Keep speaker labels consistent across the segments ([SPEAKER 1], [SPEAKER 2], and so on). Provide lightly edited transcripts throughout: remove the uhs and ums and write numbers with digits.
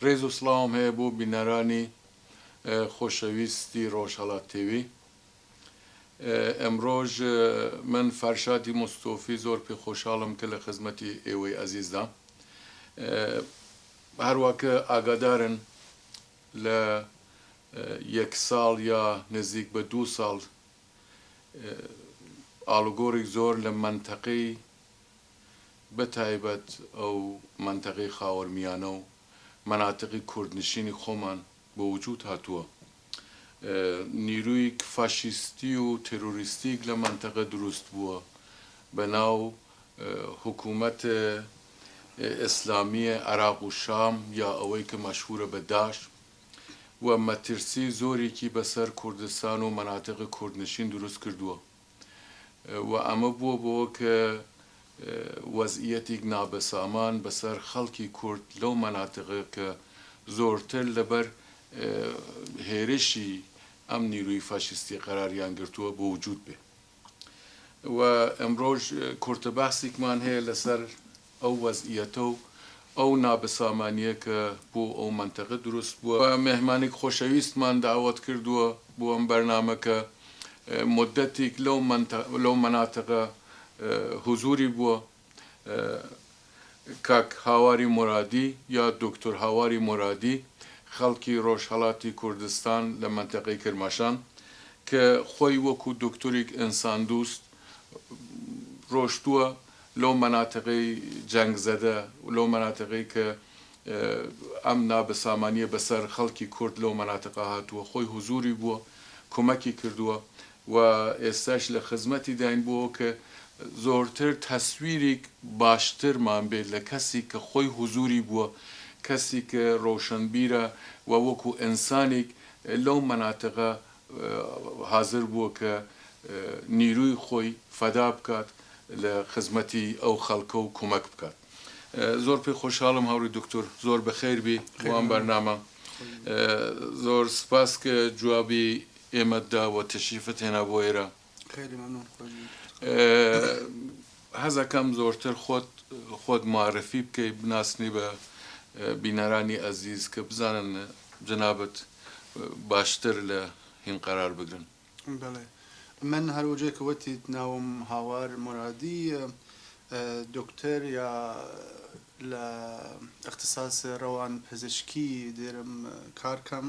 [SPEAKER 1] ڕێز و سڵاوم هەیە بۆ بینەرانی خۆشەویستی ڕۆژهەڵات تێوی. ئەمڕۆژ من فەرشادی مستۆفی زۆر پێ خۆشحاڵم کە لە خزمەتی ئێوەی ئەزیزدا. هەروەکە ئاگادارن لە 1 ساڵ یا نزیک بە 2 ساڵ ئاڵوگۆڕێک زۆر لە منتەقەی بەتایبەت ئەو منتەقەی خاوەرمیانە و مناتقی کوردنشینی خۆمان بە وجود هاتووە. نیروی فاشیستی و تروریستیک لە منتەقە دروست بووە بە ناو حکوومەت ئیسلامی عێراق و شام یا ئەوەی کە مەشهورە بە داعش و مەترسی زۆرێکی بەسەر کوردستان و مناتقی کوردنشین دروست کردووە و ئەمە بووە بۆ کە وەزعیەتێک نابەسامان بەسەر خەڵکی کورد لەو مناتقە کە زۆرتر لەبەر هێرشی ئەم نیروی فاشیستی قەراریان گرتووە بۆ وجود بێ. و ئەمڕۆژ کورتە باسێکمان هەیە لەسەر ئەو وەزعیەتە و ئەو نابەسامانیە کە بۆ ئەو منتەقە دروست بووە. مێهمانێک خۆشەویستمان داوەت کردووە بۆ ئەم بەرنامەکە مدەتێک لەو مناتقە حضوری بووە. کاک هاواری مرادی یا دکتۆر هاواری مرادی خەڵکی ڕۆژهەڵاتی کوردستان لە منتەقەی کرماشان کە خۆی وەکو دکتۆرێک ئینسان دووست ڕۆشتووە لەو مناتقەی جەنگزەدە و لەو مناتقەی کە ئەم نابەسامانیە بەسەر خەڵکی کورد لەو مناتقە هاتووە، خۆی حضوری بووە، کۆمەکی کردووە و ئێستاش لە خزمەتی داین بووە کە زۆرتر تەسویرێک باشترمان بێت لە کەسی کە خۆی حضوری بووە، کەسی کە ڕۆشنبیرە و وەکو ئینسانێک لەو مناتقە حاضر بووە کە نیروی خۆی فەدا بکات لە خزمەتی ئەو خەڵکە و کۆمەک بکات. زۆر پێ خۆشحاڵم هاوڕێ دکتۆر، زۆر بەخێر بی وام بەرنامە. زۆر سپاس کە جوابی ئێمەدا و تەشریفت هێنا بۆ ئێرە. هەزەکەم زۆرتر خۆت معرفی بکەی، بناسنی بە بینەرانی ئەزیز کە بزانن جەنابەت باشتر لە هین قەرار بگرن.
[SPEAKER 2] بەڵێ، من هەروەجێک وەتیت ناوم هاوار مرادی، دکتۆر یا لە اختصاص ڕەوان پزیشکی دێرم کارکەم.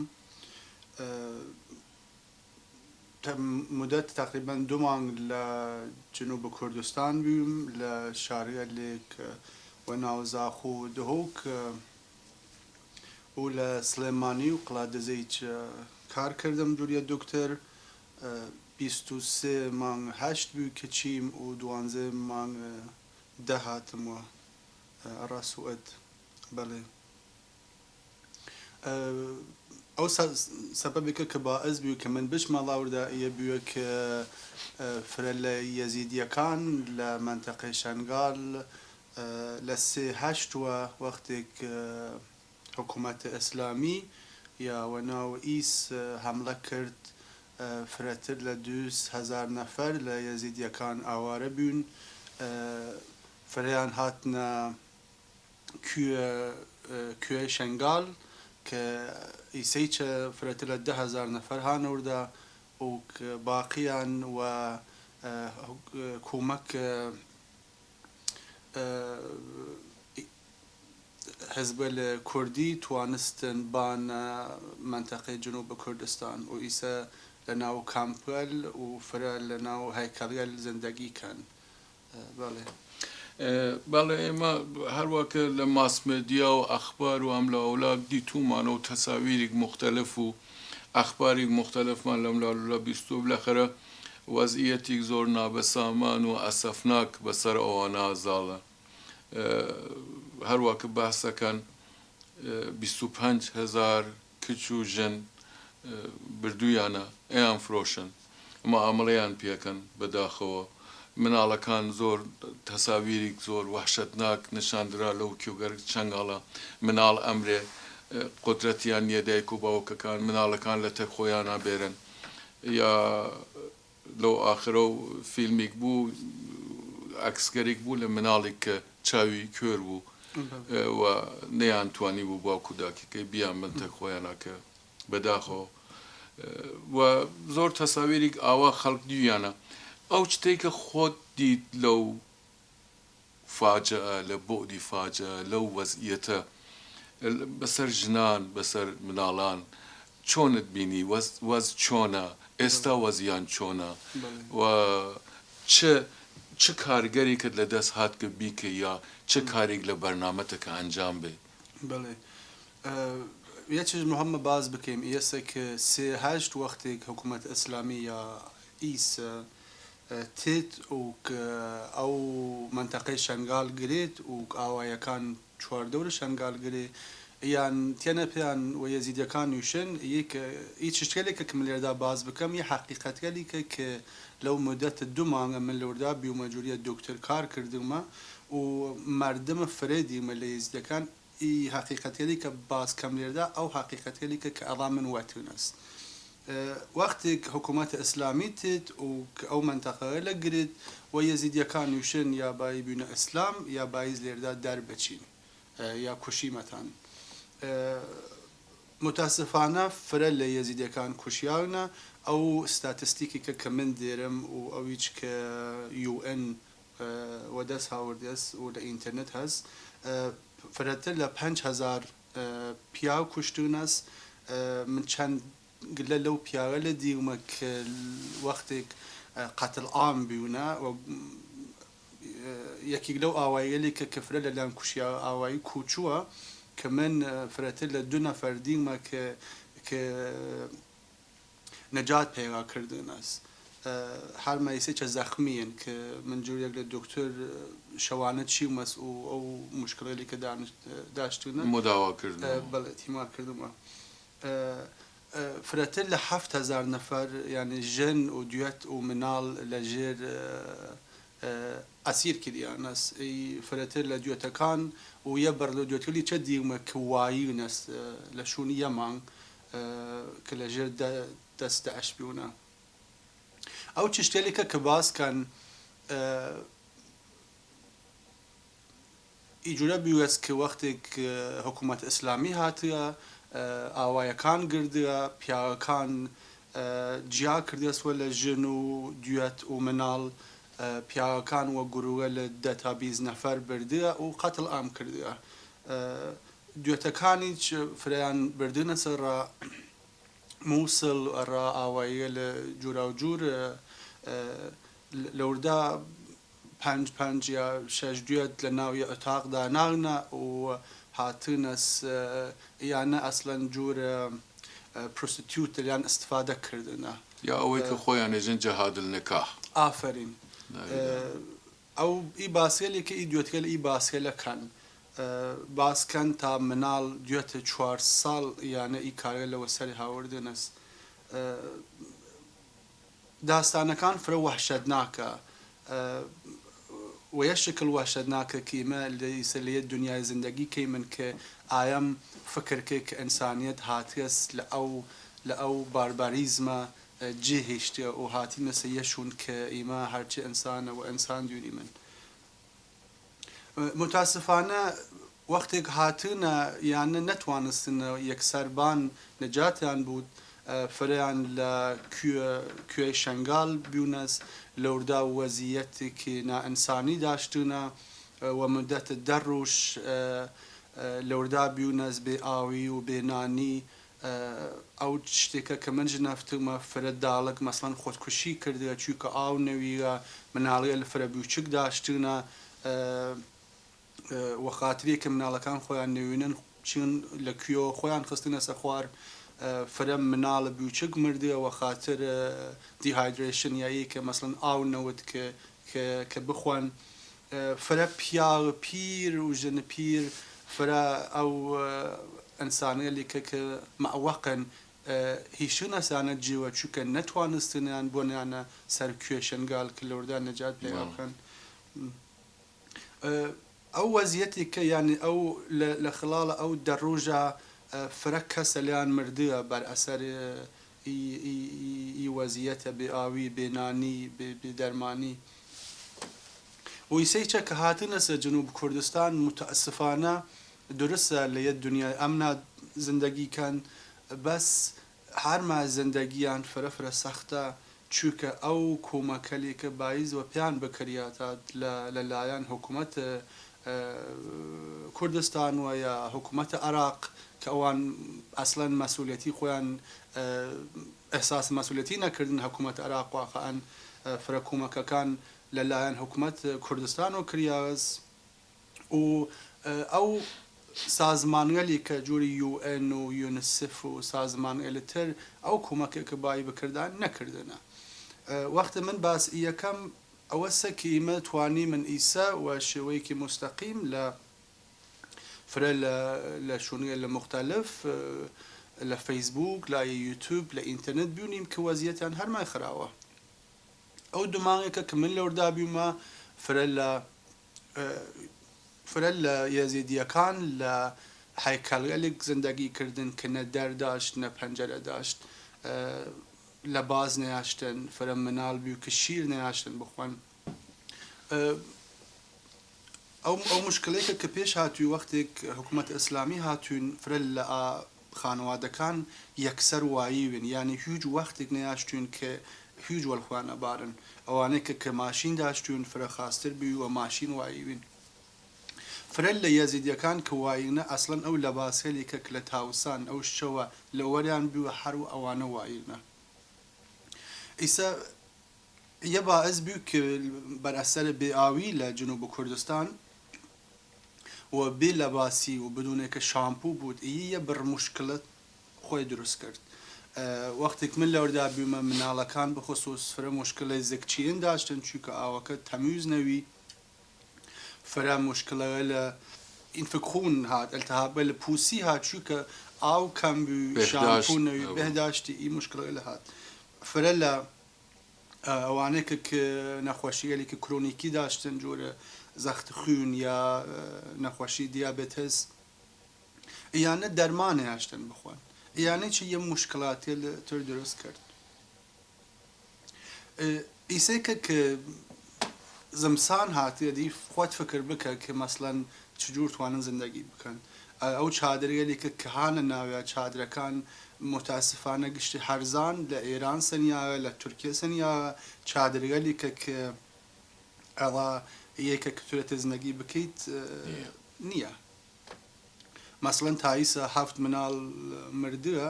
[SPEAKER 2] مدت تقریبا 2 مانگ لە جنوب کوردستان بووم لە شارێک و ناو زاخۆ و دهۆک و لە سلێمانی و قڵادەزەیچ کار کردم دووریە دکتۆر. 23 مانگ 8 بوو کە چیم و 12 مانگ 10 هاتمەوە ڕاسوئەد. بەڵێ، ئەو سەبەبێکە کە باعث بوو کە من بچمە ڵاوردائیە بووە کە فرە لە یەزیدیەکان لە منتەقەی شەنگال لە 3/8 وەختێک حکوومەتە ئیسلامی یا وەناو ئیس هەملە کرد، فرەتر لە 2,000 نەفەر لە یەزیدیەکان ئاوارە بوون، فریان هاتنە کوێ شەنگال کە ئیسەیچە فرەتر لە 10,000 نەفەر هانەوردا و باقییان و کۆمەک حزبە لە کوردی توانستن بانە منتەقەی جنوب کوردستان و ئیسە لە ناو کامپەل و فرە لە ناو هەیکەڵیە زندگیکەن.
[SPEAKER 1] بەڵێ، ئێمە هەروەکە لە ماسمێدیا و ئەخبار و ئەم لە ئەولا دیتومانە و تەساویرێک مختلف و ئەخبارێک مختلفمان لەم لە بیستۆ بلەخەرە وەزعیەتێک زۆر نابەسامان و ئەسەفناک بەسەر ئەوانە ئازاڵە. هەروەکە باسەکەن 25,000 کچ و ژن بردوویانە ئەیان فرۆشن، مەعامەڵەیان پێکەن بەداخەوە. مناڵەکان زۆر تەساویرێک زۆر وەحشەتناک نیشاندرا لەو کێوگەر چەنگاڵە. مناڵ ئەمرێ قودرەتیان نییە دایک و باوکەکان مناڵەکان لە تەک خۆیان نابێرن. یا لەو ئاخرە و فیلمێک بوو ئەکسگەرێک بوو لە مناڵێک کە چاوی کوێر بوو و نەیانتوانی بوو باوکو داکیکەی بیان منتە خۆیانەکە بەداخۆ و زۆر تەساویری ئاوا خەڵک دیویانە ئەو شتێککە خۆت دیت لەو فاجعە لە بۆدی فاجعە لەو وەزئیەتە بەسەر ژنان بەسەر مناڵان چۆنت بینی وەز چۆنە ئێستا وەزیان چۆنە و چه کارگەرێکت لە دەست هاتکە بیکە یا چه کارێک لە بەرنامەتەکە ئەنجام بێ
[SPEAKER 2] بڵێ یەکیش محەممە باز بکەیم ئێستا کە سێهشت وەختێک حکوومەت ئەسلامی یا ئیس تێت و ئەو منتەقەی شەنگال گرێت و ئاوایەکان چواردەورە شەنگال گرێ یان تێنە پێیان و یەزیدەکان وشن هیچ شتێکێکە کە من لێرەدا باز بکەم یە حەقیقەتگەلیکە کە لەو مدەتە 2 مانگە من لەوردا بیومەجووریە دکتۆر کار کردومە و مردمە فرێدیمە لە یەزیدەکان ئی حەقیقەتێلی کە باسکەم لێرەدا ئەو حەقیقەتێلیکە کە ئەڵا من وەتونەست وەختێک حکوومەتە ئەسلامی تێت و ئەو منتەقەیە لە گرێت و یەزیدیەکان وشن یا بای بوونە ئەسلام یا بایز لێرەدا دەربەچین یا کوشیمەتان متاسفانە فرە لە یەزیدەکان کوشیاونە ئەو ستاتستیکی کە من دێرم و ئەویچ کە UN وەدەست هاوردەست و لە ئینتەرنێت هەست فرەتر لە 5,000 پیاو کوشتونەست من چەند گلە لەو پیاوە لە دیومە کە وەختێک قەتل عام بیونە یەکێک لەو ئاوایەلی کە کەفرە لەلایەن کوشیا ئاوایی کوچووە کە من فرەتر لە 2 نەفەر دیمە کە نەجات پێوا کردنەست هەر مەیسێکە زەخمیین کە من جوورێک لە دکتۆر شەوانە چیمەس و ئەو مشکڵێکی کە داشتونە
[SPEAKER 1] مداواکردن
[SPEAKER 2] بەڵێ تیمار کردومە فرەتر لە 7,000 نەفەر یعنی ژن و دوێت و مناڵ لە ژێر ئەسیر کردیانەست فرەتر لە دوێتەکان و یە بەر لە دوێتلی چە دیمە کە واییونەست لە شوونی یەمان کە لە ژێر دەستە ئەشبیونە ئەو چ شتێکە کە باسکەن ئیجورە بیوەست کە وەختێک حکوومەت ئیسلامی هاتووە ئاوایەکان گردووە پیاوەکان جیا کردێسوە لە ژن و دوێت و مناڵ پیاوەکان وە گورووە لە 10 تا 20 نەفەر بردووە و قەتڵ ئام کردووە دوێتەکانیش فریان بردونە سەرڕ مووسڵ ڕ ئاواییە لە جورا و جوور لەوردا 5 یا 6 دوێت لە ناوی ئۆتاقدا ناغنە و هاتنەس یانە ئەسلەن جوورە پروستیتیوت لیان استفادە کردنە
[SPEAKER 1] یا ئەوەی کە خۆیان ێژن جەهادل نکاح
[SPEAKER 2] ئافرین ئەو ئی باسێلێکە ئی دوێتکە ئی باسێلەکەن باسکەن تا مناڵ دوێتە 4 ساڵ یانە ئی کارە لەوە سەری هاوردنەست داستانەکان فرە وەحشەتناکە و یە شکل وەحشەتناکە کیمە لە دنیای زندگی کەی من کە ئایم فکرکێک کە ئەنسانیەت هاتیەست لە ئەو بارباریزمە جێهێشتە و هاتیمەسە یەشون کە ئیمە هەرچی ئەنسانە و ئەنسان دووری من متاسفانە وەختێک هاتنە یانە نەتوانستنە یەکسەربان نەجاتیان بود فریان لە کوێی شەنگال بیونەست لەوردا وەزیەتێکی نائەنسانی داشتونە و مدەتە 10 ڕۆژ لەوردا بیونەست بێ ئاوی و بێنانی ئەو شتێکە کە من ژنەفتمە فرە داڵک مەسڵەن خۆتکوشی کردووە چووکە ئاو نەویە مناڵەیە لە فرە بیوچک داشتونە وەخاتریە کە مناڵەکان خۆیان نەوێنن چین لە کوێوە خۆیان خستنە سەر خوار فرە مناڵە بیوچک مردووە خاتر دیهایدرێشن یایی کە مەسڵەن ئاو نەوت کە بخۆن فرە پیاوە پیر و ژنە پیر فرە ئەو ئەنسانێلیکە کە مەوەقن هیچونە سانە جیوە چووکە نەتوانستنیان بۆنیانە سەر کوێ شەنگال کە لەوردا نەجات پێیا بکەن ئەو وەزیەتی کە یانی ئەو لە خڵاڵە ئەو 10 ڕۆژە فرە کەسە لیان مردووە بەر ئەسەر ئی وەزیەتە بێ ئاوی بێنانی بێ دەرمانی ویسەیچە کە هاتنە سەر جنوب کوردستان متأسفانە درستە لە یەک دنیای ئەمنا زندگیکەن بەس هەرما زندگیان فرە سەختە چووکە ئەو کۆمەکەلێکە بایزەوە پیان بکریاتە لەلایەن حکوومەت کوردستان و یا حکوومەت عراق کە ئەوان ئەسڵەن مەسئولەتی خۆیان ئەحساس مەسئولەتی نەکردن حکوومەت عراق واقعەن فرە کۆمەکەکان لەلایەن حکوومەت کوردستان و کریاز و ئەو سازمانگەلی کە جووری UN و یونسف و سازمانگەلتر ئەو کۆمەکێکە بای بکردان نەکردنە وەختە من باس یەکەم ئەوە سەکیمە توانی من ئیسا و شێوەیەکی مستەقیم لە فرە لە شوونگە لە مختلف لە فەیسبوک لە یوتیوب لە ئینتەرنێت بینیم کە وەزیەتیان هەرمان خراوە ئەو دومانێکە کە من لەوردا بیمە فرە لە یەزیدیەکان لە هایکەلێک زندگی کردن کە نە دەرداشت نە پەنجەرە داشت لە باز نەیاشتن فرە مناڵ بی و کە شیر نەیاشتن بخۆن ئەو مشکلەیەکە کە پێش هاتووی وەختێک حکوومەت ئیسلامی هاتوون فرە لە خانوادەکان یەکسەر واییون یعنی هیچ وەختێک نەیاشتون کە هیچ وەڵخوان ئەبارن ئەوانەیە کە ماشین داشتون فرە خاستر بی و ماشین واییون فرە لە یەزیدیەکان کە وایینە ئەسڵەن ئەو لە باسێلیکە لە تاوسان ئەو شەوە لە وەریان بیوە هەرو ئەوانە وایینە ئیسا یە باعث بیو کە بەرئەسەر بێئاوی لە جنوب کوردستان و بێ لەباسی و بدونێکە شامپوو بوود یە بڕ مشکلت خۆی دروست کرد وەختێک من لەوەردا بیمە مناڵەکان بخصوص فرە مشکلە زەکچیین داشتن چونکە ئاوەکە تەمیز نەوی فرە مشکلە لە ئینفکخون هات ئەلتهابە لە پووسی هات چونکە ئاو کەم شامپوو نەوی بەهداشتی ئی مشکلە لە هات فرە لە ئەوانەیە کە نەخۆشیەلێکی کرۆنیکی داشتن جۆرە زەخت خوون یا نەخۆشی دیابێتس یانە دەرمانە هاشتن بخۆن یانە چی یە مشکلاتی تر دروست کرد ئیسێکە کە زمسان هاتیەدی خۆت فکر بکە کە مەسڵەن چجور توانن زندگی بکەن ئەو چادرێکە کە هانە ناوێ چادرەکان متاسفانە گشتی هەرزان لە ئێران سنیاوە لە تورکیە سنیاوە چادرگەلیکە کە ئەڵا یەکە کتورەتە زندگی بکەیت نییە مەسڵەن تاییسە هەفت مناڵ مردووە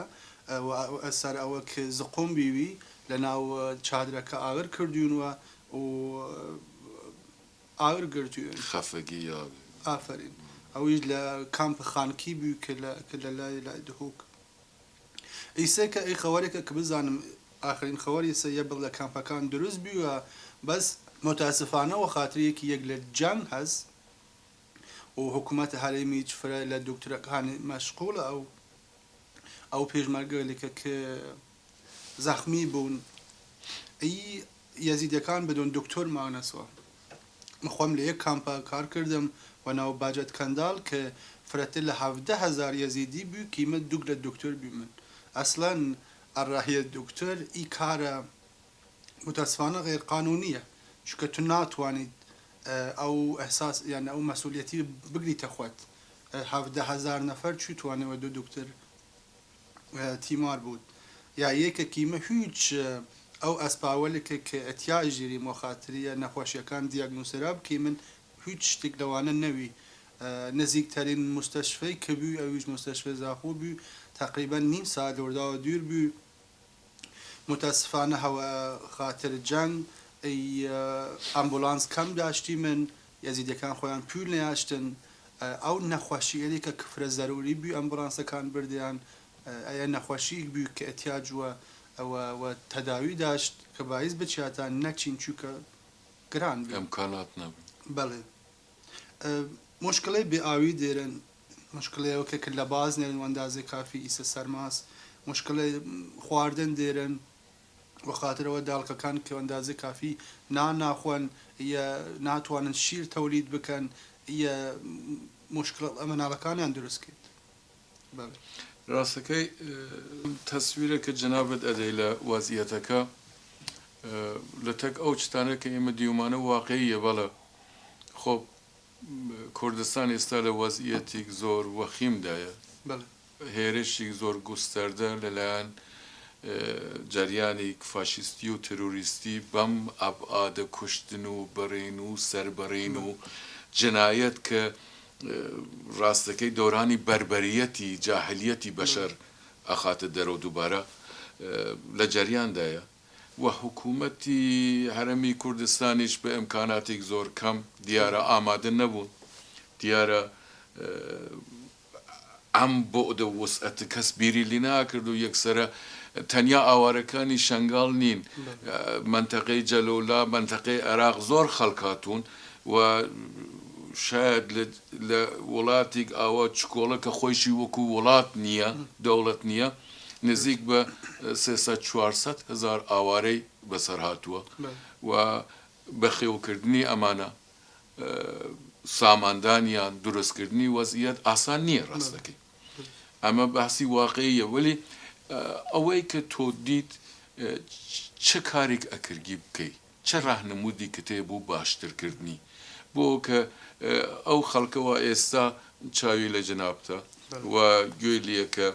[SPEAKER 2] ئەسەر ئەوە کە زقۆم بیوی لە ناو چادرەکە ئاگر کردوونوە و ئاگر گرتوون
[SPEAKER 1] خەفەگی
[SPEAKER 2] ئافرین ئەویش لە کامپ خانکی بوو کە لە لای دهوک ئیسێکە ئەی خەوەرێکە کە بزانم ئاخرین خەوەری سە بڵ لە کامپەکان دروست بیوە بەس متاسفانەوە خاتریەکی یەک لە جەنگ هەست و حکوومەت هەرێمی فرە لە دکتۆرەکانی مەشغوڵە ئەو پێشمەرگەلێکە کە زەخمی بوون ئەی یەزیدەکان بدون دکتۆر مانەسوە خۆم لە یەک کامپە کار کردم و ناو باجەت کەنداڵ کە فرەتر لە 17,000 یەزیدی بوو کیمە دوک لە دکتۆر بی من ئەسڵەن ئەڕاهیە دکتۆر ئی کارە متاسفانە غێرقانونیە چونکە تو ناتوانیت ئەو ئەحساس یان ئەو مەسئولیەتی بگریتە خۆت 17,000 نەفەر چی توانەوە دو دکتۆر تیمار بوود یا یەکە کیمە هیچ ئەو ئەسپاوەلێکە کە ئەتیاژیری مۆخاتریە نەخۆشیەکان دیاگنۆسرا بکەی من هیچ شتێک لەوانە نەوی نزیکترین مستەشفەی کە بوو ئەویش مستەشفە زاخۆ بوو تقریبا نیم ساعت لەوەرداوە دوور بوو متاسفانە هەوە خاتر جەنگ ئەمبولانس کەم داشتی من یەزیدەکان خۆیان پول نەیاشتن ئەو نەخۆشیەکە کفرە زەروری بوو ئەمبولانسەکان بردیان ئەیە نەخۆشی بوو کە ئەتیاجوە ئەوە تەداوی داشت کە باعث بچاتان نەچین چووکە گران
[SPEAKER 1] ئەمکانات نەبوو
[SPEAKER 2] بەڵێ مشکلەی بێئاوی دێرن مشکلەیەوەکە کە لە باز نێرن وەندازەی کافی ئیسە سەرماس مشکلەی خواردن دێرن وەخاترەوە داڵکەکان کە ئەندازە کافی ناخۆن ناتوانن شیر تەولید بکەن مشکل ئەمەناڵەکانیان دروستکەیت
[SPEAKER 1] ڕاستەکەی تەسویرە کە جەنابەت ئەدەی لە وەزیەتەکە لە تەک ئەو شتانە کە ئێمە دیومانە واقعیە بەڵە خۆ کوردستان ئێستا لە وەزعیەتێک زۆر وەخیمدایە
[SPEAKER 2] بەڵێ
[SPEAKER 1] هێرشی زۆر گوستەردە لەلایەن جریانی فاشیستی و تروریستی بەم ئابعادە کوشتن و بەڕێن و سەربەڕین و جنایەت کە ڕاستەکەی دۆرانی بربەریەتی جاهلیەتی بەشەر ئەخاتە دەرەوە دووبارە لە جەریاندایە و حکوومەتی هەرەمی کوردستانیش بە ئەمکاناتێک زۆر کەم دیارە ئامادە نەبوون دیارە ئەم بۆ وسعەتە کەس بیری لی ناکرد و یەکسرە تەنیا ئاوارەکانی شەنگاڵ نین منتەقەی جەلۆلا منتەقەی عێراق زۆر خەڵکاتون و شاید لە وڵاتێک ئاوا چکۆڵە کە خۆیشی وەکو وڵات نییە دەوڵەت نییە نزیک بە 300-400 هزار ئاوارەی بەسەر هاتووە و بەخێوکردنی ئەمانە ساماندانیان دروستکردنی وەزعیەت ئاسان نییە ڕاستەکەی ئەمە باسی واقعیە ولی ئەوەی کە تۆ دیت چه کارێک ئەکردگی بکەیت چه ڕاهنمودی کە تێ بوو باشترکردنی بۆ کە ئەو خەڵکەوە ئێستا چاوی لە جنابتە و گوێی لێکە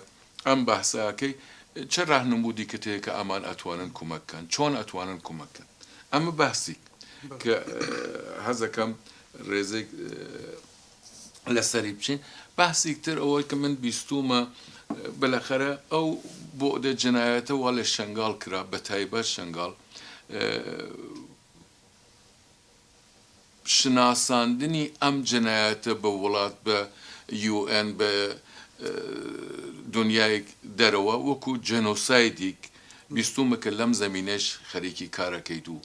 [SPEAKER 1] ئەم بەحساکەی چه ڕاهنمودی کە تەیە کە ئەمان ئەتوانن کومەکەن چۆن ئەتوانن کومەکەن ئەمە باسی کە هەزەکەم ڕێزێک لەسەری بچین باسیکتر ئەوەی کە من بیستومە بەلەخەرە ئەو بۆدە جنایەتەوە لە شەنگاڵ کرا بە تایبەت شەنگاڵ شناساندنی ئەم جنایەتە بە وڵات بە UN بە دنیای دەرەوە وەکو جەنۆسایدێک بیستومە کە لەم زەمینەش خەریکی کارەکەیت و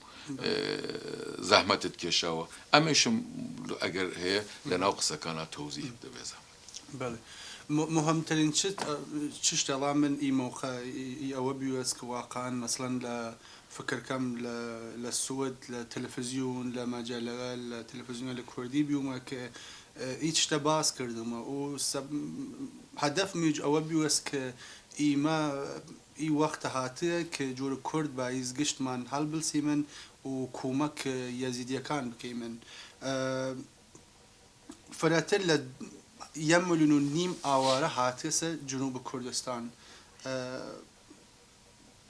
[SPEAKER 1] زەحمەتت کێشاوە ئەمەشم ئەگەر هەیە لەناو قسەکانە تەوزیح دەبێزە
[SPEAKER 2] بەڵێ مهمترین چشتەڵا من ئەوە بیوەست کە واقعان مەسڵەن لە فکرکەم لە سوود لە تەلەڤیزیۆن لە مەجەلە لە تەلەڤیزیۆن لە کوردی بیومە کە هیچ شتە باس کردمە و هەدەف میج ئەوە بیوەست کە ئیمە ئی وەختە هاتەیە کە جۆرە کورد بایز گشتمان هەڵبلسی من و کومەک یەزیدیەکان بکەی من فرەتر لە 1.5 ملیۆن ئاوارە هاتێسە جنوب کوردستان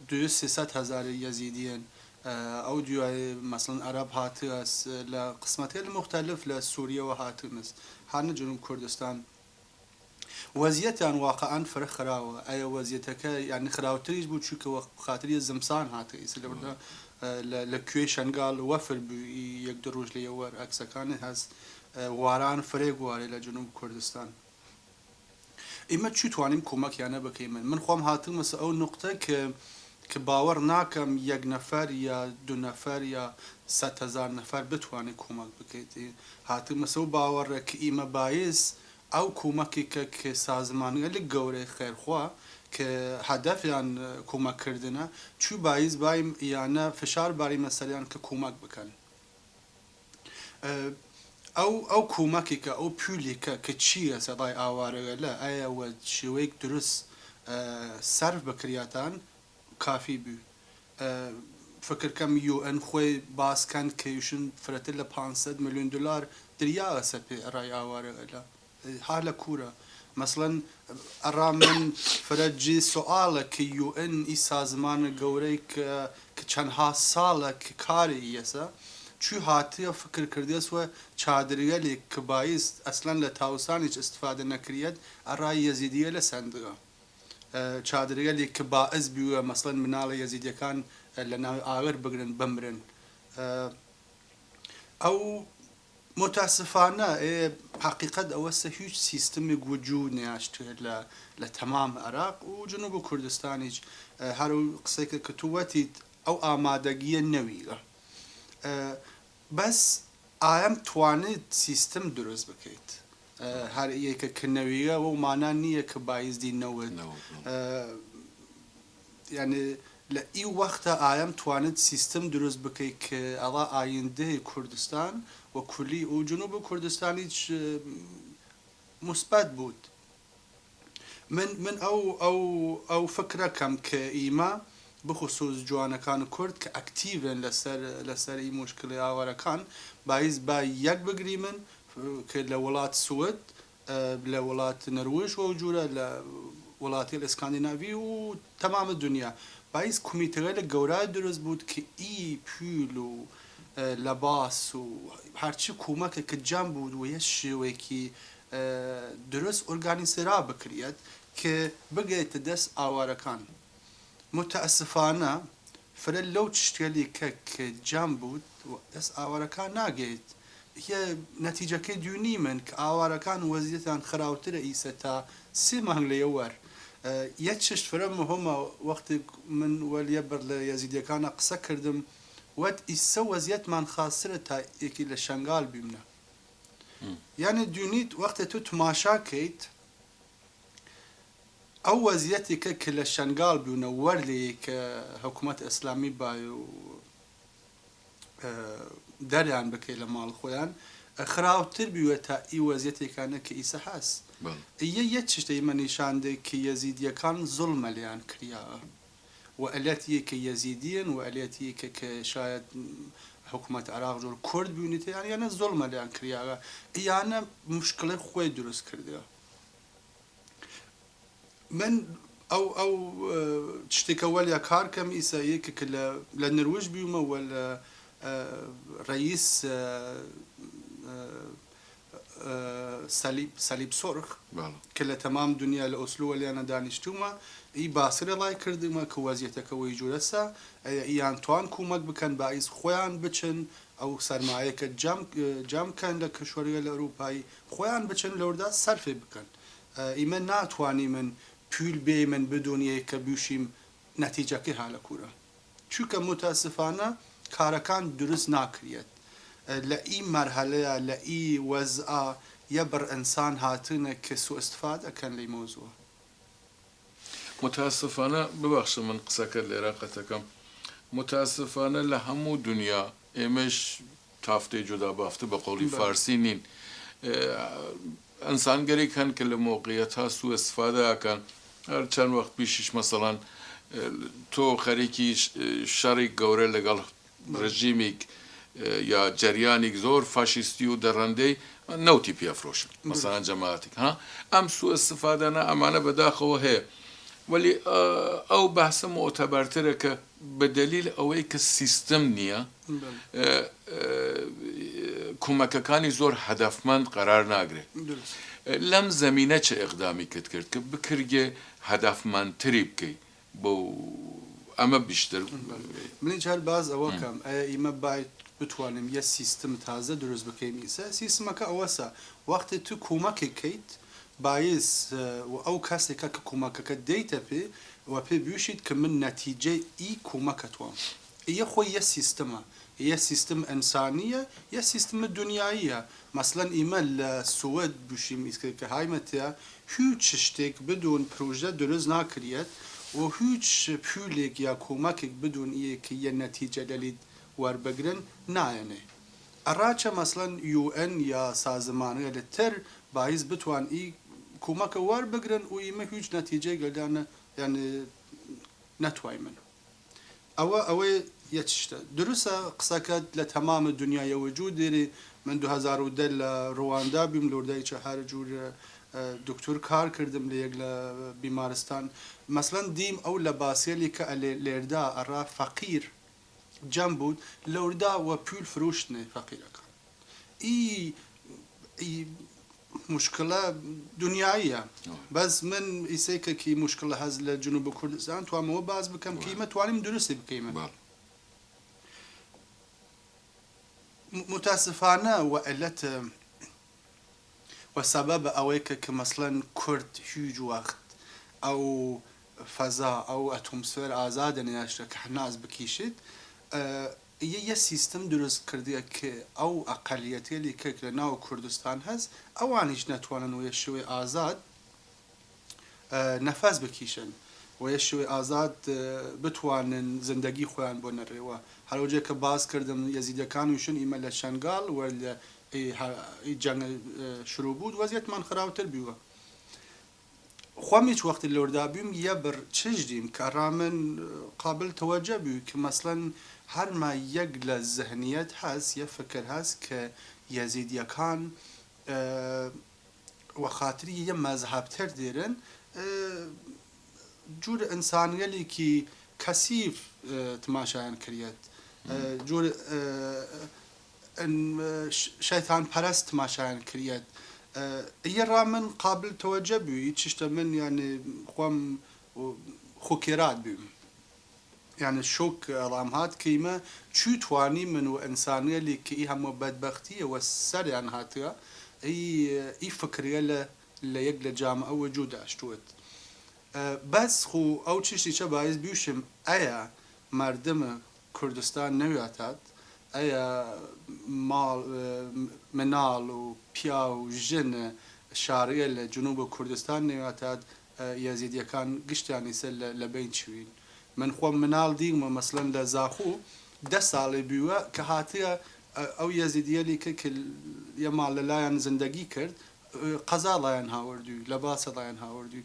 [SPEAKER 2] 200 هزار یەزیدیان ئەو دوای مەسڵەن عەرەب هاتە لە قسمەتێک مختلف لە سووریەوە هاتنس هانە جنوب کوردستان وەزیەتیان واقعان فرە خراوە ئەیە وەزیەتەکە یعنی خراوتریش بوو چونکە خاتری زمسان هاتە ئیسە لەبەردا لە کوێ شەنگاڵ وەفر بوو یەک دو ڕۆژ لێوە عەکسەکانی هەست واران فرێک وارێ لە جنوب کوردستان ئێمە چی توانیم کۆمەکیانە بکەین من خۆم هاتمەسە ئەو نقطە کە باوەڕ ناکەم یەک نەفەر یا دو نەفەر یا 100,000 نەفەر بتوانێت کۆمەک بکەیت هاتمەسە و باوەڕە کە ئیمە باعث ئەو کۆمەکێکە کە سازمانگەلێک گەورەی خێرخوا کە هەدەفیان کۆمەکردنە چوو باعث بایم یانە فشار باری مەسەریان کە کۆمەک بکەن ئەو کۆمەکێکە ئەو پولێکە کە چییە سەدای ئاوارەوە لە ئایەوە شێوەیەک دروست سەرف بکریاتان کافی بوو فکرکەم UN خۆی باسکەن کەیشن فرەتر لە 500 ملیۆن دلار دریاوە سەر پێ ڕای ئاوارەوە لە ها لە کوورە مەسڵەن ئەڕا من فرەتجی سوالە کە UN ئی سازمانە گەورەی کە چەندها ساڵە کە کاری یەسە چی هاتیە فکر کردێسوە چادرگەلێک کە باعث ئەسلەن لە تاوسانیش استفادە نەکرێت ئەڕای یەزیدیە لە سندگە چادرگەلێک کە باعث بیوە مەسڵەن مناڵە یەزیدیەکان لە ناوی ئاگر بگرن بمرن ئەو متاسفانە حقیقت ئەوەسە هیچ سیستمی وجود نیاشتێت لە تەمام عێراق و جنوب کوردستانیش هەرو قسەیکە کە تووەتیت ئەو ئامادەگیە نەویگە بەس ئایم توانێت سیستم دروست بکەیت هەر یەکە کردنەویە و مانا نییە کە باعث دینەوە یعنی لە ئی وەختە ئایم توانێت سیستم دروست بکەیت کە ئەڵا ئایندەی کوردستان و کولی و جنوب کوردستانیش مثبت بود من ئەو فکرەکەم کە ئیمە بخصوص جوانەکان کورد کە ئەکتیڤن لەسەر ئی مشکلی ئاوارەکان باعث با یەک بگری من کە لە وڵات سوود لە وڵات نەروژ و جورە لە وڵاتی ئەسکاندیناڤی و تەمام دنیا باعث کومیتەکە لە گەورە دروست بوو کە ئی پول و لەباس و هەرچی کومەکە کە جەم بوو و یە شێوەیەکی دروست ئۆرگانیزرا بکرێت کە بگەیتە دەست ئاوارەکان. متەئەسفانە فرە لەو شتێلی کە جەم بوو دەست ئاوارەکان ناگەیت. هي نتیجەکەی دوونی من کە ئاوارەکان وەزیەتان خراوترە ئیسە تا 3 مانگ لە یەوەر. یەک شت فرە مهمە وەختی من وەلیە بەر لە یەزیدیەکانە قسە کردم وەت ئیسە وەزیەتمان خاسرە تا یەکی لە شەنگال بیمنە. یعنی دوونیت وەختە تو تماشاکەیت ئەو وەزیەتێکە کە لە شەنگال بوونە وەرلەیە کە حکوومەت ئەسلامی بای و دەریان بکەی لە ماڵ خۆیان خراوتر بیوە تا ئی وەزیەتێکانە کە ئیسە هەست. یەک شتەی مە نیشاندێ کە یەزیدیەکان زوڵمە لیان کریاوە و ئەلەتیە کە یەزیدیەن و ئەلەتیەکە کە شاید حکوومەت عێراق جۆر کورد بوونیتە یانە زوڵمە لیان کریاوە یانە مشکڵی خۆی دروست کردەوە. من ئەو شتێکە وەلیا کارکەم ئیسە یەکە کە لە نروژ بیومە و لە ڕئیس سەلیب سۆرخ کە لە تەمام دنیا لە ئۆسلۆ وەلیانە دانیشتومە ئی باسرە لای کردمە کە وەزیەتەکەەوەی جوورەسە یان توان کومەک بکەن باعث خۆیان بچن ئەو سەرمایەکە جەمکەن لە کشوەریە لە ئەوروپایی خۆیان بچن لەوردا سەرفێ بکەن. ئیمە ناتوانی من پول بێ من بدونیە کە بیوشیم نەتیجەکەی هالەکوورە چونکە متاسفانە کارەکان دروست ناکرێت لە ئی مەرحەلەیە لە ئی وەزعە یە بەر ئینسان هاتنە کە سوء استفادە ئەکەن لەی مۆزووە.
[SPEAKER 1] متاسفانە ببەخشە من قسەکە لێرە قەتەکەم متاسفانە لە هەموو دنیا ئێمەش تافتەی جودا بافتە بە قۆڵی فارسی نین ئەنسانگەرێک هەن کە لە مۆقعیەتها سوء استفادە ئەکەن هەر چەند وەخت پیشیش مەسەڵەن تۆ خەریکی شەڕی گەورە لەگەڵ ڕژیمێک یا جەریانێک زۆر فاشیستی و دەڕەندەی نەوتی پێفرۆشن مەسەڵەن جەماعەتێک ئەم سوء استفادانە ئەمانە بەداخەوە هەیە وەلی ئەو بەحسە مۆتەبەرترە کە بەدەلیل ئەوەی کە سیستم نییە کومەکەکانی زۆر هەدەفمەند قەرار ناگرێت. لەم زەمینە چه ئیقدامی کرد کە بکرگێ هەدەفمەندتری بکەیت بۆ ئەمە بیشتر
[SPEAKER 2] منی جار باز ئەوەکەم ئیمە باید بتوانم یە سیستم تازە دروست بکەین ئیسە سیستمەکە ئەوەسە وەختی تو کومەکێکیت باعث ئەو کەسێکە کە کومەکەکە دەیتە پێ و پێ بیوشیت کە من نەتیجەی ئی کومەکەتوام یە خۆی یە سیستمە یە سیستم ئەنسانیە یە سیستمە دنیاییە مەسڵەن ئیمە لە سوود بوشیم کە هایمەتەیە هیچ شتێک بدون پرۆژە دروست ناکرێت و هیچ پولێک یا کومەکێک بدون یەکە یە نەتیجە دەلیت وەربگرن نایەنێ ئەڕاچە مەسڵەن UN یا سازمانەیە لەتر باعث بتوان ئی کومەکە وەربگرن و ئیمە هیچ نەتیجەی گەلدانە یعنی نەتوای من ئەوەی یەکشتە دروستە قسەکەت لە تەمامە دنیای وجود دێری من 2010 لە ڕواندا بیم لۆردای چەهار جور دکتۆر کار کردم لە یەک لە بیمارستان مەسڵەن دیم ئەو لە باسێلی کە لێردا ئەڕا فەقیر جەم بود لەوردا وە پول فرۆشتنێ فەقیرەکان ئی مشکلە دنیاییە بەس من ئیسەیکەکی مشکلە هەز لە جنوب کوردستان توانمەوە باز بکەم کە ئیمە توانیم درستی بکەیمە متاسفانە و ئەلەت وسبب ئەوەی کە مەسڵەن کورد هیچ وەخت ئەو فەزا ئەو ئەتۆمسفێر ئازادە نێشتە کە حناز بکیشێت یە سیستم دروست کردیە کە ئەو ئەقەلیەتێلی کە لە ناو کوردستان هەست ئەوانیش نەتوانن و یە شوێ ئازاد نەفەس بکیشن و یە شوێ ئازاد بتوانن زندگی خۆیان بۆ نەڕێوە هەروجێ کە باز کردم یەزیدەکان وشن ئیمە لە شەنگال و لە جەنگ شروع بوو وەزیەتمان خراوتر بیوە خۆمیش وەختی لەوردا بووم یە بڕ چژدیم کە ڕامن قابل تەوەجە بوو کە مەسڵەن هەرما یەک لە زەهنیەت هەست یە فکر هەست کە یەزیدیەکان وەخاتری یە مەزهەبتر دێرن جور ئینسانگەلێکی کەسیف تماشایان کردێت جور شەیتان پەرست تماشایان کردێت یە ڕامن قابل تەوەجە بووی چشتە من یعنی خۆم خۆکێرات بووم یعنی شوک ئەڵام هات کەیمە چوی توانی من و ئینسانگەلێکی ئی هەموو بەدبەختیەوە سەریان هاتووە ئی فکرە لە یەک لە جامە ئەوە جوو داشتوت بەس خو ئەو چشتی چە باعث بیوشم ئەیە مردمە کوردستان نەوێتات ئەیە ماڵ مناڵ و پیا و ژن شارەیە لە جنوب و کوردستان نەوێتات یەزیدیەکان گشتیانی سەر لە بین چوین من خۆم مناڵ دیمە مەسڵەن لە زاخوو 10 ساڵی بووە کە هاتیە ئەو یەزیدیەلی کە یە ماڵ لەلایەن زندگی کرد قەزاڵیان هاوردووی لە باسەڵیان هاوردووی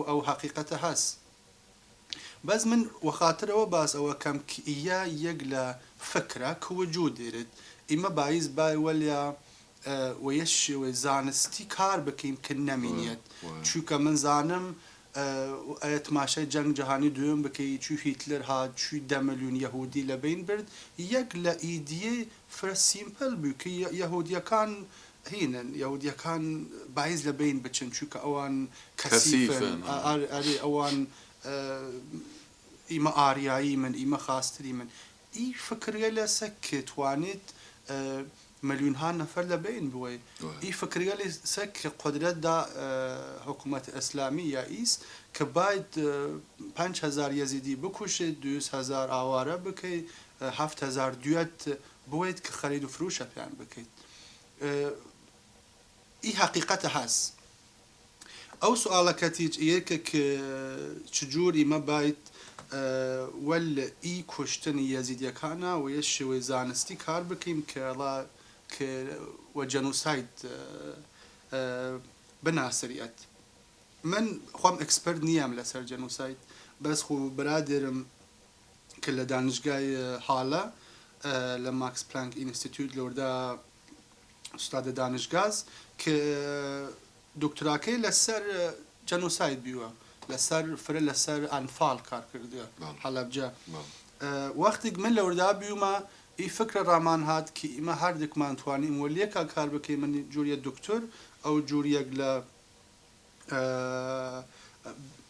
[SPEAKER 2] ئەو حەقیقەتە هەست بەس من وەخاترەوە باس ئەوە کەم کە یەک لە فکرە کە وجود دێرێت ئیمە باعث بای وەلیا وەیە شێوەی زانستی کار بکەین کە نەمینێت چونکە من زانم ئەیە تماشای جەنگ جەهانی دوێم بکەی چوی هیتلەر هات چوی 10 ملیۆن یەهودی لە بین برد یەک لە ئیدیە فرە سیمپل بوو کە یەهودیەکان هینن یەهودیەکان باعث لە بین بچن چونکە ئەوان کەسیفن ئەوان ئیمە ئاریایی من ئیمە خاستری من ئی فکرە لەسە کە توانێت ملیۆنها نەفەر لە بین بووی ئی فکرە لەسە کە قدرەتدا حکوومەت ئەسلامی یا ئیس کە باید 5,000 یەزیدی بکوشێت 200,000 ئاوارە بکەیت 7,000 دوێت بۆیت کە خەرید و فروشە پێیان بکەیت ئی حەقیقەتە هەست ئەو سوالەکەتیج یەکە کە چجور ئیمە باید وەل ئی کوشتنی یەزیدیەکانە و یە شێوەی زانستی کار بکەین کە وە جەنوساید بناسریەت من خۆم ئەکسپەرت نییەم لەسەر جەنوساید بەس خو برادێرم کە لە دانشگای حاڵە لە ماکس پلانک ئینستیتیوت لەوردا ئوستادە دانشگاز کە دکتراکەی لەسەر جەنوساید بیوە لەسەر فرە لەسەر ئەنفال کار کردووە حەلەبجە وەختێک من لەوردا بیومە ئی فکرە ڕامان هات کە ئیمە هەردێکمان توانین وەلیەکە کار بکەین من جوریە دکتۆر ئەو جوریەک لە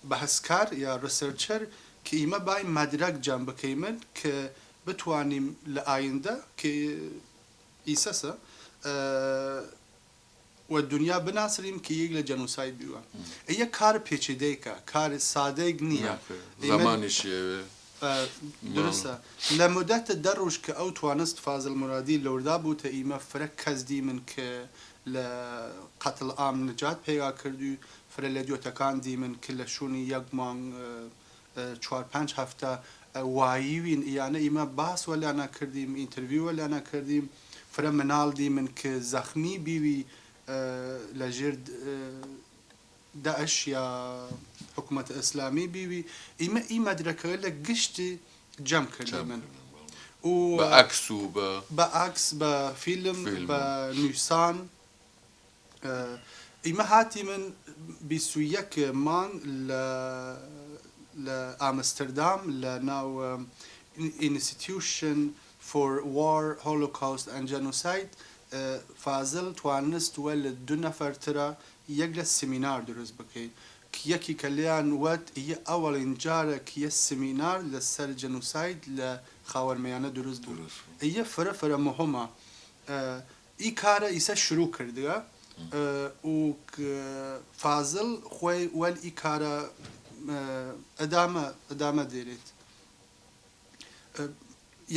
[SPEAKER 2] بەحسکار یا ڕسەرچەر کە ئیمە بای مەدرەک جەم بکەی من کە بتوانیم لە ئایندە کە ئیسەسە و دنیا بناسریم کە یەک لە جەنوساید بیوە یە کار پێچیدەیکە کار سادەیەک نییە
[SPEAKER 1] زمانیشێوێ
[SPEAKER 2] درستە لە مدەتە 10 ڕۆژ کە ئەو توانست فازڵ مرادی لەوردا بووتە ئیمە فرە کەسدی من کە لە قەتڵ ئام نجات پێیا کردو فرە لە دیۆتەکان دی من کە لە شوونی یەک مانگ 4-5 هەفتە واییوین یانە ئیمە باس وەلیانە کردیم ئینتەرویو وەلیانە کردیم فرە مناڵ دی من کە زەخمی بیوی لە ژێر داعش یا حکوومەت ئەسلامی بیوی ئیمە ئی مەدرەکە لە گشتی جەم کردی من
[SPEAKER 1] بە عەکس و
[SPEAKER 2] بە عەکس بە فیلم بە نووسان ئیمە هاتی من 21 مانگ لە ئامستردام لە ناو Institution for War, Holocaust and Genocide فازڵ توانست وە لە 2 نەفەرترە یەک لە سیمینار دروست بکەیت کە یەکی کە لیان وەت یە ئەوەڵین جارە کە یە سیمینار لەسەر جەنوساید لە خاوەرمەیانە دروست بوو یە فرە مهمە ئی کارە ئیسە شروع کردووە و فازڵ خۆی وەل ئی کارە ئەدامە دێرێت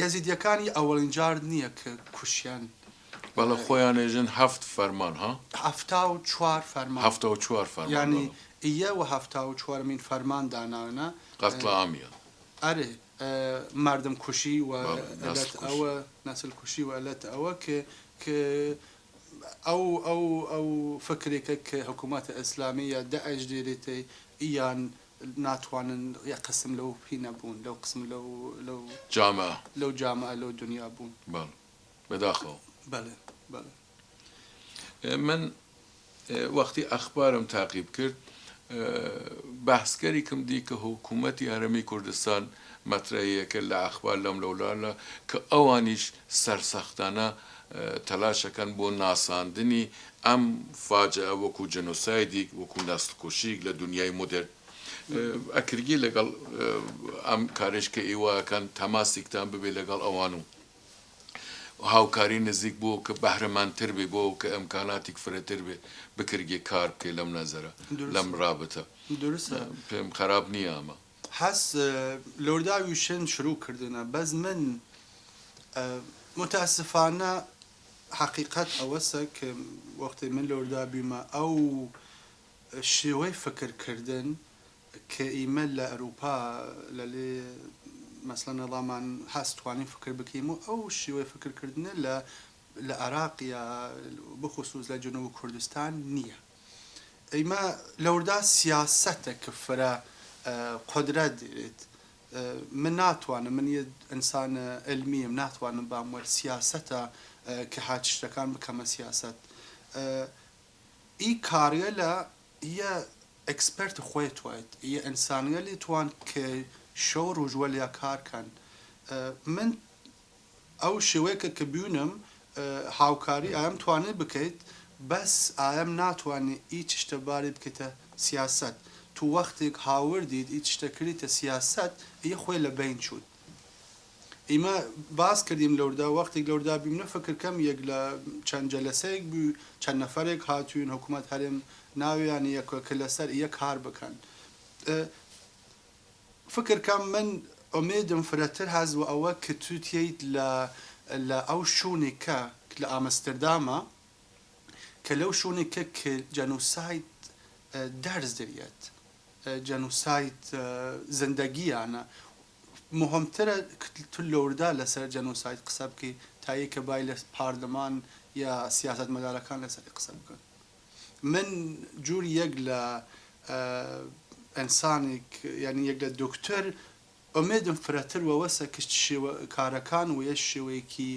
[SPEAKER 2] یەزیدیەکانی ئەوەڵین جار نییە کە کوشیان
[SPEAKER 1] بەڵە خۆیان ێژن 7 فەرمان ها
[SPEAKER 2] 74 فەرمان
[SPEAKER 1] 74 فەرمان
[SPEAKER 2] یعنی ئیە و 74مین فەرمان داناونە
[SPEAKER 1] قەتڵ ئامیە
[SPEAKER 2] ئەرێ مردم کوشی و ئەوە نەسل کوشی و ئەلەت ئەوە کە ئەو فکرێکە کە حکوومەتە ئیسلامیە داعش دێرێتی ئیان ناتوانن یە قسم لەو پی نەبوون لەو قسم لەو جامعە لەو دنیا بوون
[SPEAKER 1] بەداخەوە
[SPEAKER 2] بەڵێ بەڵێ
[SPEAKER 1] من وەختی ئەخبارم تاقیب کرد بەحسکەری کەم دی کە حکوومەتی هەرەمی کوردستان مەترەیەکە لە ئەخبار لەم لەولانە کە ئەوانیش سەرسەختانە تەلاشەکەن بۆ ناساندنی ئەم فاجعە وەکو جەنۆسایدی وەکو نەسڵکوشیک لە دنیای مدرن ئەکرگی لەگەڵ ئەم کارێش کە ئێوەکەن تەماسێکتان ببێ لەگەڵ ئەوان و هاوکاری نزیک بۆ کە بەهرەمانتر بێ بۆ کە ئەمکاناتی فرەتر بێ بکرگێ کار بکەی لەم نەزەرە لەم رابطە پێم خراپ نییە ئەمە
[SPEAKER 2] هەست لەورداوی شێن شروع کردنە بەس من متاسفانە حقیقت ئەوەسە کە وەختی من لەوردا بیمە ئەو شێوەی فکرکردن کە ئیمە لە ئەوروپا لەلێ مەسڵەن نەڵامان هەستوانین فکر بکەین و ئەو شێوەی فکرکردنە لە عێراقیا بخصوص لە جنوب کوردستان نییە ئەیمە لەوردا سیاسەتە کە فرە قدرەت دێت من ناتوانم من یە ئینسان علمیم ناتوانم بام وەر سیاسەتە کە هاچ شتەکان بکەمە سیاست ئی کاریە لە یە ئەکسپەرت خۆی توێت یە ئینسانیە لێ توان کە شەو ڕۆژوە لیا کارکەن من ئەو شێوەیەکە کە بیونم هاوکاری ئایم توانێت بکەیت بەس ئایم ناتوانێت هیچ شتەباری بکەیتە سیاست تو وەختێک هاوردیت هیچ شتەکریتە سیاست یە خۆی لە بین چوت ئیمە باس کردیم لەوردا وەختێک لەوردا بیم نەفکرکەم یەک لە چەند جەلەسەیەک بوو چەند نەفەرێک هاتوون حکوومەت هەرێم ناویان یەکە لەسەر یەک کار بکەن فکرکەم من ئومێدم فرەتر هەز و ئەوە کە توتیت لە ئەو شوونێکە لە ئامستردامە کە لەو شوونێکە کە جەنوسایت دەرز دەریێت جەنوسایت زندگیانە مهمترە تو لەوردا لەسەر جەنوسایت قسە بکەی تا یەکە بای لە پارلەمان یا سیاست مەدارەکان لەسەر قسە بکەن من جووری یەک لە ئەنسانێک یعنی یەک لە دکتۆر ئومێدم فرەتر وەوەسە کشت کارەکان و یە شێوەیەکی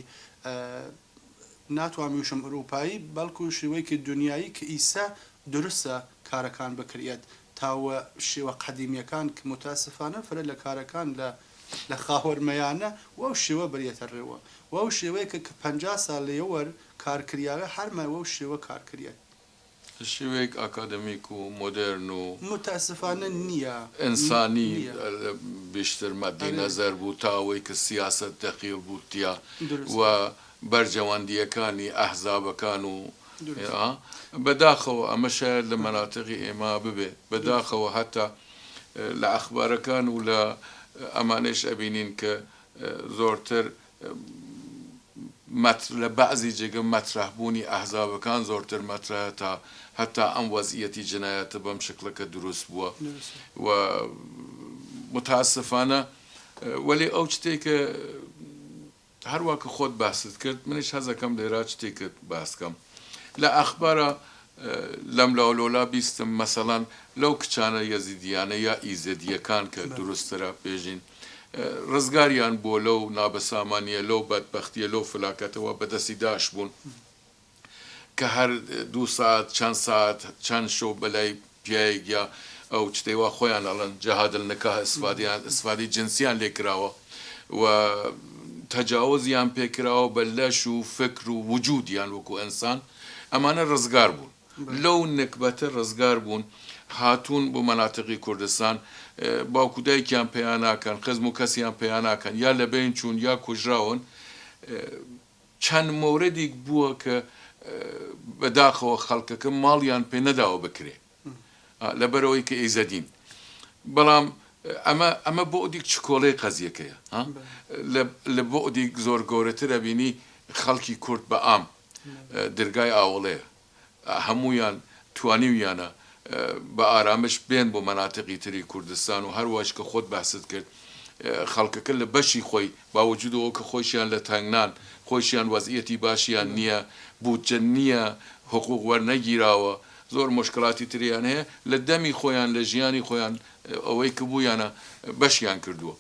[SPEAKER 2] ناتوان وشم ئەوروپایی بەڵکو شێوەیەکی دنیایی کە ئیسا درستە کارەکان بکرێت تاوە شێوە قەدیمیەکان کە متاسفانە فرە لە کارەکان لە خاوەرمەیانە وەو شێوە بڕێتە ڕێوە وەو شێوەیەکە کە 50 ساڵ لێوەر کارکریاوە هەرمە وەو شێوە کارکریێت
[SPEAKER 1] شێوەیەک ئاکادمیک و مۆدرن و
[SPEAKER 2] متاسفانە نییە
[SPEAKER 1] ئینسانی بیشتر مەدی نەزەر بوو تاوەی کە سیاست دەقیق بووتیا و بەرجەوەندیەکانی ئەحزابەکان و بەداخەوە ئەمە شاید لە مەناتقی ئێمە ببێ بەداخەوە هەتا لە ئەخبارەکان و لە ئەمانەش ئەبینین کە زۆرتر لە بەعزی جێگە مەترەحبوونی ئەحزابەکان زۆرتر مەترەهە تا هەتا ئەم وەزعیەتی جنایەتە بەم شکلەکە دروست بووە و متاسفانە وەلی ئەو شتێکە هەروە کە خۆت باست کرد منیش هەزەکەم لێرا شتێکت باسکەم لە ئەخبارە لەم لاولۆلا بیستم مەسەڵەن لەو کچانە یەزیدیانە یا ئیزدیەکان کە دروستترە بێژین ڕزگاریان بۆ لەو نابەسامانیە لەو بەدبەختیە لەو فلاکەتەوە بەدەستی داش بوون کە هەر 2 ساعت چەند ساعت چەند شەو بەلای پیاەک یا ئەو شتەیوا خۆیان ئەڵەن جەهادل نکاح ئیسفادی جنسیان لێکراوە و تەجاوزیان پێکراوە بە لەش و فکر و وجودیان وەکو ئینسان ئەمانە ڕزگار بوون لەو نکبەتە ڕزگار بوون هاتوون بۆ مەناتقی کوردستان باوکو دایکیان پێیان ناکەن خزم و کەسیان پێیان ناکەن یا لە بین چوون یا کوژراون چەند مۆردێک بووە کە بەداخەوە خەڵکەکە ماڵیان پێ نەداوە بکرێ لەبەرەوەی کە ئیزەدین بەڵام ئەمە بۆ ئۆدیک چکۆڵەی قەزیەکەیە لە بۆ ئۆدیک زۆر گەورەترە بینی خەڵکی کورد بە ئام دەرگای ئاوڵەیە هەمویان توانیویانە بە ئارامش بێن بۆ مەناتقی تری کوردستان و هەروەش کە خۆت باست کرد خەڵکەکە لە بەشی خۆی باوجودەوە کە خۆشیان لە تەنگنان خۆشیان وەزعەتی باشیان نییە بودجە نییە حقوق وەرنەگیراوە زۆر مشکلاتی تریان هەیە لە دەمی خۆیان لە ژیانی خۆیان ئەوەی کە بوویانە بەشیان کردووە.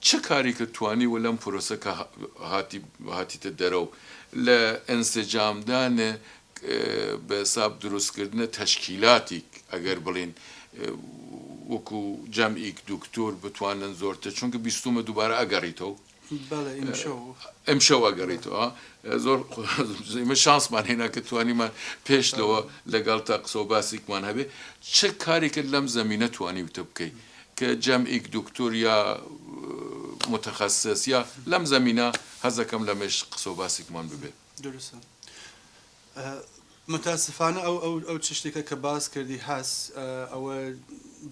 [SPEAKER 1] چه کارێکە توانیوە لەم پرۆسە کە هاتیتە دەرەوە لە ئەنسجامدانە بە حساب دروستکردنە تەشکیلاتی ئەگەر بڵین وەکو جەمعیک دوکتۆر بتوانن زۆرتە چونکە بیستمە دووبارە ئەگەڕیتەوە ئەمشەو ئەگەڕیتەوە زۆر شانسمان هێنا کە توانیمان پێشلەوە لەگەڵ تا قسە و باسێکمان هەبێ چه کارێکت لەم زەمینە توانی وتە بکەیت کە جەمعیک دوکتۆر یا متخصص یا لەم زەمینە هەزەکەم لەمێش قسە و باسێکمان ببێت.
[SPEAKER 2] درستە متاسفانە ئەو چ شتێکە کە باس کردی هەست ئەوە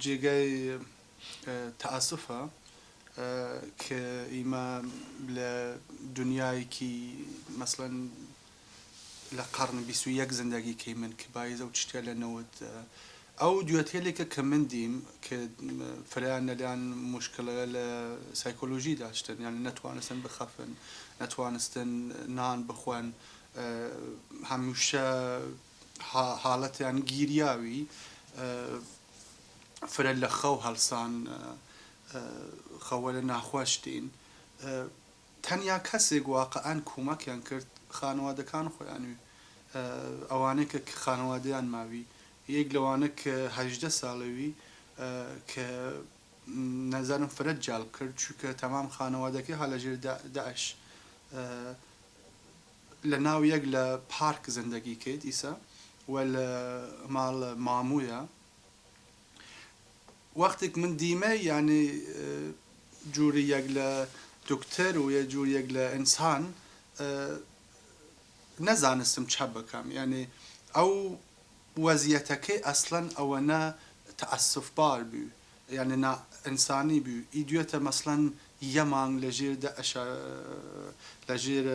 [SPEAKER 2] جێگای تەئاسفە کە ئیمە لە دنیایەکی مەسڵەن لە قەرنی 21 زندگیکەی من کە بایز ئەو شتێ لەنەوەت ئەو دوێتێلێکە کە من دیم کە فریان لەلایەن مشکلە لە سایکۆلۆژی داشتن یعنی نەتوانستن بخەفن نەتوانستن نان بخۆن هەمیشە حاڵەتیان گیریاوی فرە لە خەو هەڵسان خەوە لە ناخۆشتین تەنیا کەسێک واقعەن کۆمەکیان کرد خانەوادەکان خۆیانوی ئەوانەی کە خانەوادەیان ماوی یەک لەوانە کە 18 ساڵەوی کە نەزانم فرەت جال کرد چونکە تەمام خانەوادەکەی هەڵەژێر داعش لە ناو یەک لە پارک زندگی کرد ئیسا و لە ماڵ ماموویە وەختێک من دیمە یعنی جووری یەک لە دکتەر و یە جوور یەک لە ئینسان نەزانستم چە بکەم یعنی ئەو وەزیەتەکەی ئەسڵەن ئەوەنە تەئەسفبار بوو یعنی ئینسانی بوو ئیدوێتە مەسڵەن یەمانگ لەژێر لەژێر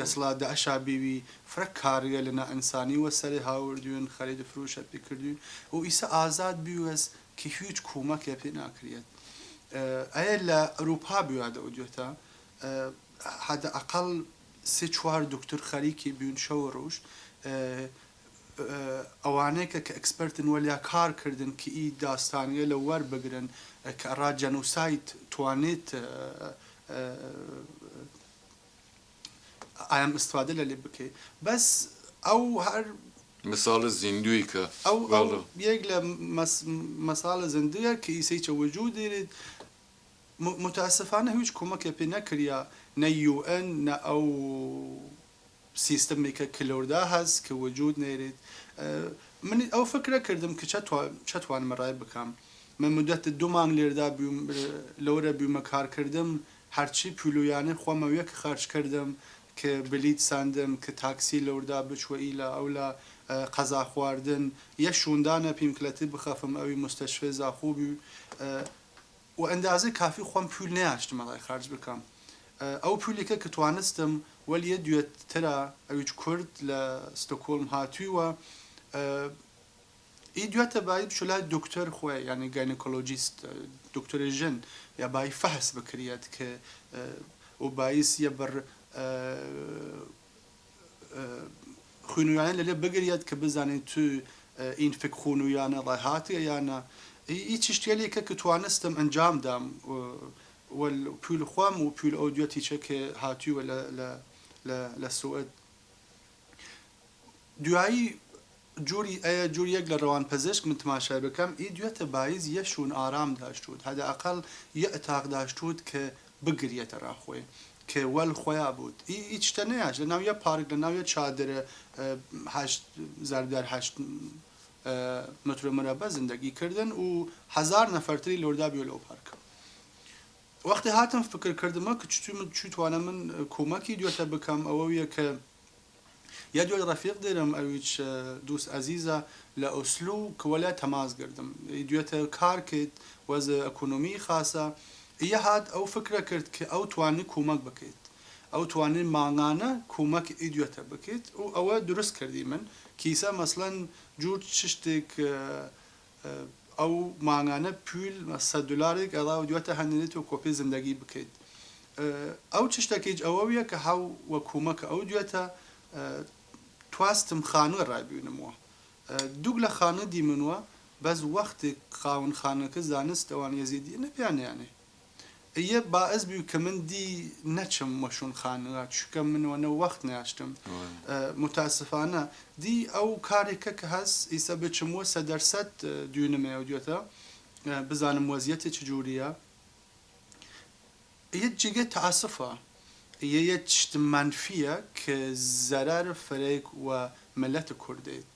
[SPEAKER 2] دەسەڵات دەعشا بیوی فرە کاریە لەنا ئینسانی وە سەری هاوردوون خەری دەفرۆشە پێ کردوون و ئیسا ئازاد بیوەز کە هیچ کۆمەکێ پێ ناکرێت ئەیە لە ئەوروپا بیوادە ئەودوێتە حەدە ئەقەڵ 3-4 دکتۆر خەریکی بیون شەو ڕۆژ ئەوانەیە کە ئەکسپەرتن وەلیا کار کردن کە ئی داستانیە لە وەربگرن کە ڕا جەنوسایت توانێت ئایم ئستفادە لە لێ بکەیت بەس ئەو هەر
[SPEAKER 1] مثال زیندوی کە
[SPEAKER 2] ئەو یەک لە مەساڵە زیندویە کە ئیسەی چە وجود دێت متاسفانە هیچ کۆمەکە پێ نەکریا نە UN نە ئەو سیستەمێکە کلۆردا هەست کە وجود نێرێت من ئەو فکرە کردم کە چەتوانم ڕای بکەم من مدەت 2 مانگ لێردا لەورە بیومە کارکردم هەرچی پیلویانە خۆمەویە کە خەرج کردم کە بلیت ساندم کە تاکسی لەوردا بچوەئی لە ئەو لە قەزا خواردن یە شوندانە پیمکلەتی بخەفم ئەوی مستەشفێ زاخوبی و ئەندازەی کافی خۆم پول نەیاشتم ئەڵای خەرج بکەم ئەو پولێکە کە توانستم وەلیە دوێتترە ئەویچ کورد لە ستۆکۆلم هاتوویوە ئی دوێتە بای بچولای دکتۆر خۆی یعنی گاینەکۆلۆجیست دکتۆری ژن یا بای فەحس بکرێت کە و باعث یە بەر خوێنویانە لەلێ بگرێت کە بزانێت تو ئینفێک خوێنویانە ڕای هاتیە یانە هیچ شتێکێکە کە توانستم ئەنجام دام پول خۆم و پول ئەو دوێتیچە کە هاتووە لە سوئد دوایی جوری یەک لە ڕەوان پزیشک من تماشای بکەم ئی دوێتە باعث یە شوون ئارام داشتوت هەدە ئەقەڵ یە ئەتاق داشتوت کە بگرێتە ڕاخۆی کە وەل خۆیان بوت هیچ شتە نەیاش لە ناو یە پارک لە ناو یە چادرە 8 متر مربع زندگی کردن و 1000 نەفەرتری لۆردا بیوە لەو پارکە وەختی هاتم فکر کردمە کە چوتوانە من کۆمەکی دوێتە بکەم ئەوەیە کە یا دوێت ڕەفیق دێرم ئەویچ دووست ئەزیزە لە ئۆسلو کە وەلای تەماس گرتم دوێتە کار کرد وەزە ئەکۆنۆمی خاسە یە هات ئەو فکرە کرد کە ئەو توانی کۆمەک بکەیت ئەو توانین ماڵانە کۆمەک ئیدوێتە بکەیت و ئەوە دروست کردی من کیسە مەسڵەن جوور چ شتێک ئەو ماگانە پول $100 ئەڵاو دوێتە هەندێت و کۆپی زندگی بکەیت ئەو چ شتێکیج ئەوەیە کە هاو وەکوومەکە ئەو دوێتە تواستم خانە ڕابوونمەوە دووک لە خانە دیمنوە بەس وەختێک خاون خانەکە زانستەوان یەزیدی نەپیانیانێ یە باعث بوو کە من دی نەچم وەشون خانەکە چکە منوەنە وەخت ناشتم متاسفانە دی ئەو کارێکە کە هەست ئیسا بچموە 100% دوێنمەوە دوێتە بزانم وەزیەتی چ جووریە یەک جگە تەعاسفە یەک شت منفیە کە زەرار فەرێک و ملەتە کوردێت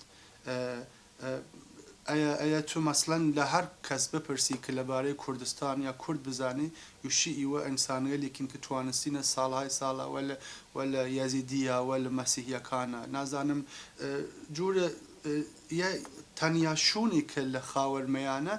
[SPEAKER 2] ئەیە تو مەسڵەن لە هەر کەس بپرسی کە لەبارەی کوردستان یا کورد بزانی یوشی ئیوە ئینسانگەلێکین کە توانستینە ساڵهای ساڵە وە لە یەزیدیە وە لە مەسیحیەکانە نازانم جوورە تەنیا شوونی کە لە خاوەرمەیانە